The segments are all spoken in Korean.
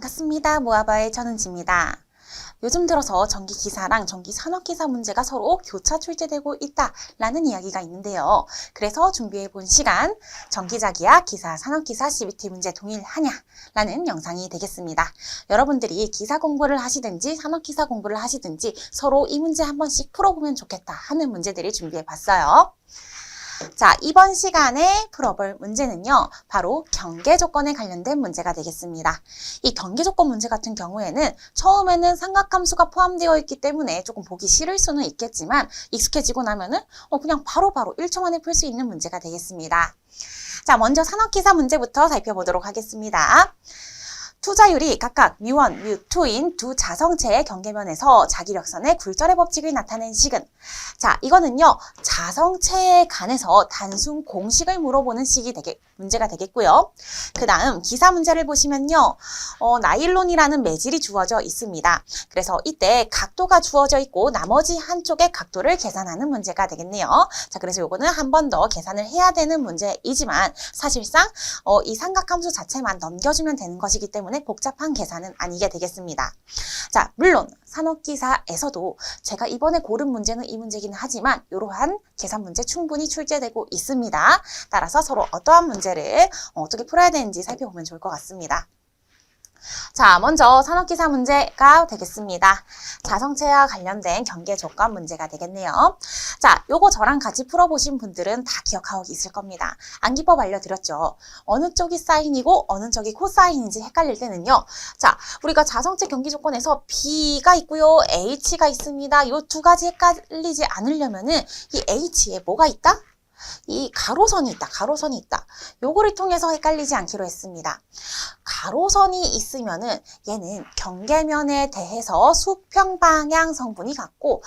반갑습니다. 모아바의 전은지입니다. 요즘 들어서 전기기사랑 전기산업기사 문제가 서로 교차 출제되고 있다라는 이야기가 있는데요. 그래서 준비해본 시간, 전기자기야 기사, 산업기사 CBT 문제 동일하냐? 라는 영상이 되겠습니다. 여러분들이 기사 공부를 하시든지 산업기사 공부를 하시든지 서로 이 문제 한 번씩 풀어보면 좋겠다 하는 문제들을 준비해봤어요. 자, 이번 시간에 풀어볼 문제는요, 바로 경계조건에 관련된 문제가 되겠습니다. 이 경계조건 문제 같은 경우에는 처음에는 삼각함수가 포함되어 있기 때문에 조금 보기 싫을 수는 있겠지만 익숙해지고 나면은 그냥 바로바로 1초 만에 풀 수 있는 문제가 되겠습니다. 자, 먼저 산업기사 문제부터 살펴보도록 하겠습니다. 투자율이 각각 뮤1, 뮤2인 두 자성체의 경계면에서 자기력선의 굴절의 법칙을 나타낸 식은, 자, 이거는요, 자성체에 관해서 단순 공식을 물어보는 문제가 되겠고요. 그 다음 기사 문제를 보시면요, 나일론이라는 매질이 주어져 있습니다. 그래서 이때 각도가 주어져 있고 나머지 한쪽의 각도를 계산하는 문제가 되겠네요. 자, 그래서 요거는 한 번 더 계산을 해야 되는 문제이지만 사실상 이 삼각함수 자체만 넘겨주면 되는 것이기 때문에 복잡한 계산은 아니게 되겠습니다. 자, 물론 산업기사에서도 제가 이번에 고른 문제는 이 문제이긴 하지만 이러한 계산 문제 충분히 출제되고 있습니다. 따라서 서로 어떠한 문제를 어떻게 풀어야 되는지 살펴보면 좋을 것 같습니다. 자, 먼저 산업기사 문제가 되겠습니다. 자성체와 관련된 경계조건 문제가 되겠네요. 자, 요거 저랑 같이 풀어보신 분들은 다 기억하고 있을 겁니다. 암기법 알려드렸죠. 어느 쪽이 사인이고 어느 쪽이 코사인인지 헷갈릴 때는요. 자, 우리가 자성체 경계조건에서 B가 있고요. H가 있습니다. 요 두 가지 헷갈리지 않으려면은 이 H에 뭐가 있다? 이 가로선이 있다. 요거를 통해서 헷갈리지 않기로 했습니다. 가로선이 있으면은 얘는 경계면에 대해서 수평 방향 성분이 같고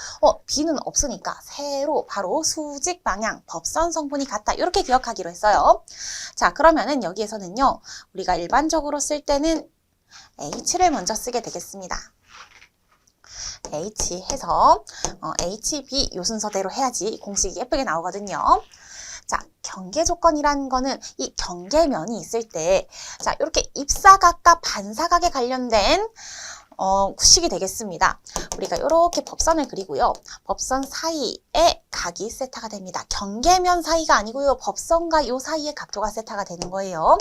B는 없으니까 세로 바로 수직 방향 법선 성분이 같다. 이렇게 기억하기로 했어요. 자, 그러면은 여기에서는요. 우리가 일반적으로 쓸 때는 H를 먼저 쓰게 되겠습니다. H 해서 HB 요 순서대로 해야지 공식이 예쁘게 나오거든요. 자, 경계조건이라는 거는 이 경계면이 있을 때, 자, 이렇게 입사각과 반사각에 관련된 식이 되겠습니다. 우리가 이렇게 법선을 그리고요. 법선 사이에 각이 세타가 됩니다. 경계면 사이가 아니고요. 법선과 요 사이에 각도가 세타가 되는 거예요.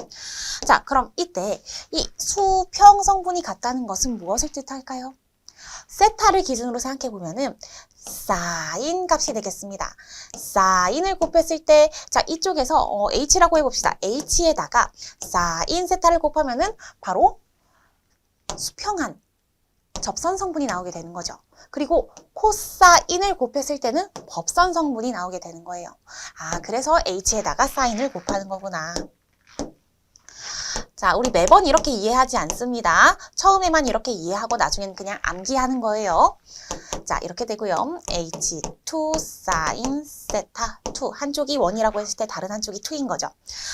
자, 그럼 이때 이 수평 성분이 같다는 것은 무엇을 뜻할까요? 세타를 기준으로 생각해보면은 사인 값이 되겠습니다. 사인을 곱했을 때, 자, 이쪽에서 H라고 해봅시다. H에다가 사인 세타를 곱하면은 바로 수평한 접선 성분이 나오게 되는 거죠. 그리고 코사인을 곱했을 때는 법선 성분이 나오게 되는 거예요. 아, 그래서 H에다가 사인을 곱하는 거구나. 자, 우리 매번 이렇게 이해하지 않습니다. 처음에만 이렇게 이해하고 나중에는 그냥 암기하는 거예요. 자, 이렇게 되고요. H2 사인 세타 2. 한쪽이 1이라고 했을 때 다른 한쪽이 2인 거죠.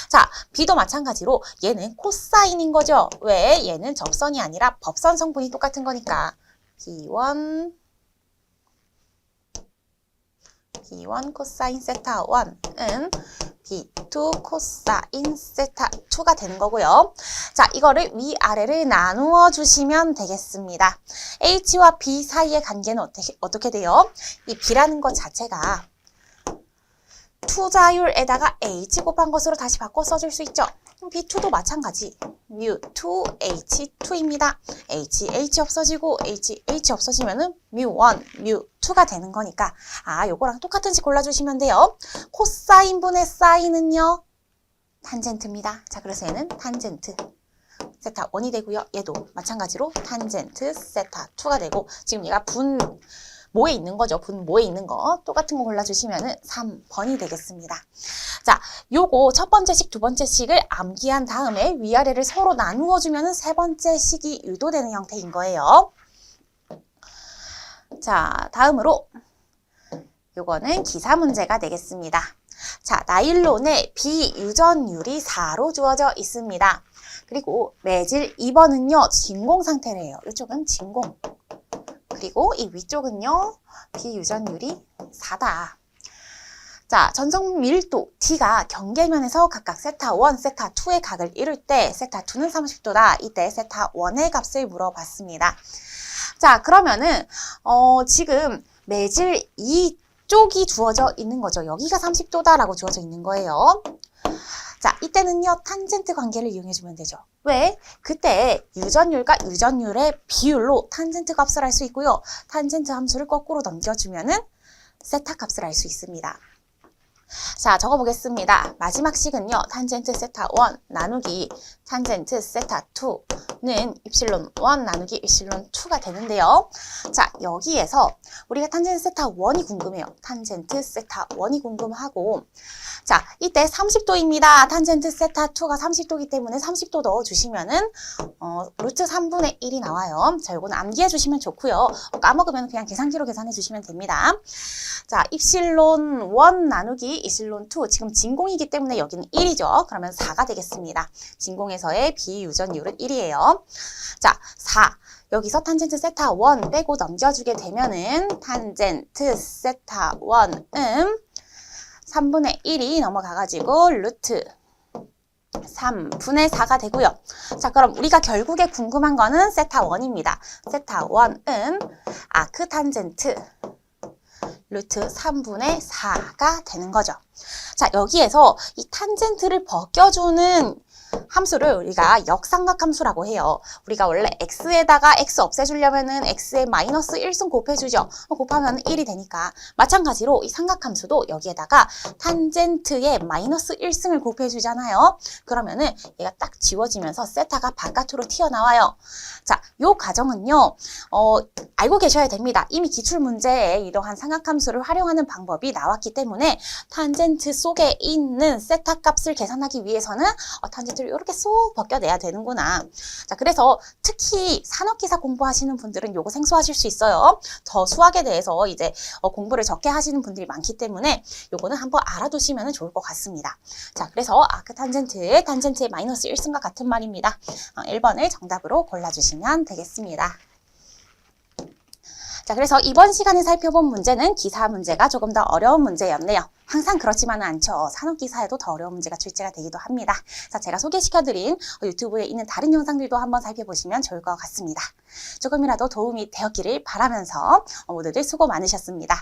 자, B도 마찬가지로 얘는 코사인인 거죠. 왜? 얘는 접선이 아니라 법선 성분이 똑같은 거니까. B1 코사인 세타 1은 B2 코사인 세타 2가 되는 거고요. 자, 이거를 위아래를 나누어 주시면 되겠습니다. H와 B 사이의 관계는 어떻게 돼요? 이 B라는 것 자체가 투자율에다가 H 곱한 것으로 다시 바꿔 써줄 수 있죠. B2도 마찬가지. 뮤2 H2입니다. H 없어지고 H 없어지면은 뮤1 뮤2가 되는 거니까 요거랑 똑같은 식 골라주시면 돼요. 코사인분의 사인은요. 탄젠트입니다. 자, 그래서 얘는 탄젠트 세타 1이 되고요. 얘도 마찬가지로 탄젠트 세타 2가 되고 지금 얘가 분모에 있는 거죠. 분모에 있는 거 똑같은 거 골라주시면은 3번이 되겠습니다. 자, 요거 첫 번째 식, 두 번째 식을 암기한 다음에 위아래를 서로 나누어 주면은 세 번째 식이 유도되는 형태인 거예요. 자, 다음으로 요거는 기사 문제가 되겠습니다. 자, 나일론의 비유전율이 4로 주어져 있습니다. 그리고 매질 2번은요, 진공 상태래요. 이쪽은 진공. 그리고 이 위쪽은요, 비유전율이 4다. 자, 전선 밀도 T가 경계면에서 각각 세타 1, 세타 2의 각을 이룰 때 세타 2는 30도다. 이때 세타 1의 값을 물어봤습니다. 자, 그러면은 지금 매질 이쪽이 주어져 있는 거죠. 여기가 30도다라고 주어져 있는 거예요. 자, 이때는요, 탄젠트 관계를 이용해주면 되죠. 왜? 그때 유전율과 유전율의 비율로 탄젠트 값을 알 수 있고요. 탄젠트 함수를 거꾸로 넘겨주면은 세타 값을 알 수 있습니다. 자, 적어보겠습니다. 마지막 식은요, 탄젠트 세타 1 나누기 탄젠트 세타 2는 입실론 1 나누기 입실론 2가 되는데요. 자, 여기에서 우리가 탄젠트 세타 1이 궁금해요. 탄젠트 세타 1이 궁금하고, 자, 이때 30도입니다. 탄젠트 세타 2가 30도이기 때문에 30도 넣어주시면은 루트 3분의 1이 나와요. 자, 요거는 암기해 주시면 좋고요. 까먹으면 그냥 계산기로 계산해 주시면 됩니다. 자, 입실론 1 나누기 입실론 2, 지금 진공이기 때문에 여기는 1이죠. 그러면 4가 되겠습니다. 진공에서의 비유전율은 1이에요. 자, 4. 여기서 탄젠트 세타 1 빼고 넘겨주게 되면은 탄젠트 세타 1은 3분의 1이 넘어가가지고 루트 3분의 4가 되고요. 자, 그럼 우리가 결국에 궁금한 거는 세타 1입니다. 세타 1은 아크 탄젠트 루트 3분의 4가 되는 거죠. 자, 여기에서 이 탄젠트를 벗겨주는 함수를 우리가 역삼각 함수라고 해요. 우리가 원래 x에다가 x 없애주려면은 x에 마이너스 1승 곱해주죠. 곱하면 1이 되니까. 마찬가지로 이 삼각함수도 여기에다가 탄젠트에 마이너스 1승을 곱해주잖아요. 그러면은 얘가 딱 지워지면서 세타가 바깥으로 튀어나와요. 자, 요 과정은요, 알고 계셔야 됩니다. 이미 기출문제에 이러한 삼각함수를 활용하는 방법이 나왔기 때문에 탄젠트 속에 있는 세타 값을 계산하기 위해서는 탄젠트를 이렇게 쏙 벗겨내야 되는구나. 자, 그래서 특히 산업기사 공부하시는 분들은 요거 생소하실 수 있어요. 더 수학에 대해서 이제 공부를 적게 하시는 분들이 많기 때문에 요거는 한번 알아두시면 좋을 것 같습니다. 자, 그래서 아크 탄젠트의 마이너스 1승과 같은 말입니다. 1번을 정답으로 골라주시면 되겠습니다. 자, 그래서 이번 시간에 살펴본 문제는 기사 문제가 조금 더 어려운 문제였네요. 항상 그렇지만은 않죠. 산업기사에도 더 어려운 문제가 출제가 되기도 합니다. 자, 제가 소개시켜드린 유튜브에 있는 다른 영상들도 한번 살펴보시면 좋을 것 같습니다. 조금이라도 도움이 되었기를 바라면서 모두들 수고 많으셨습니다.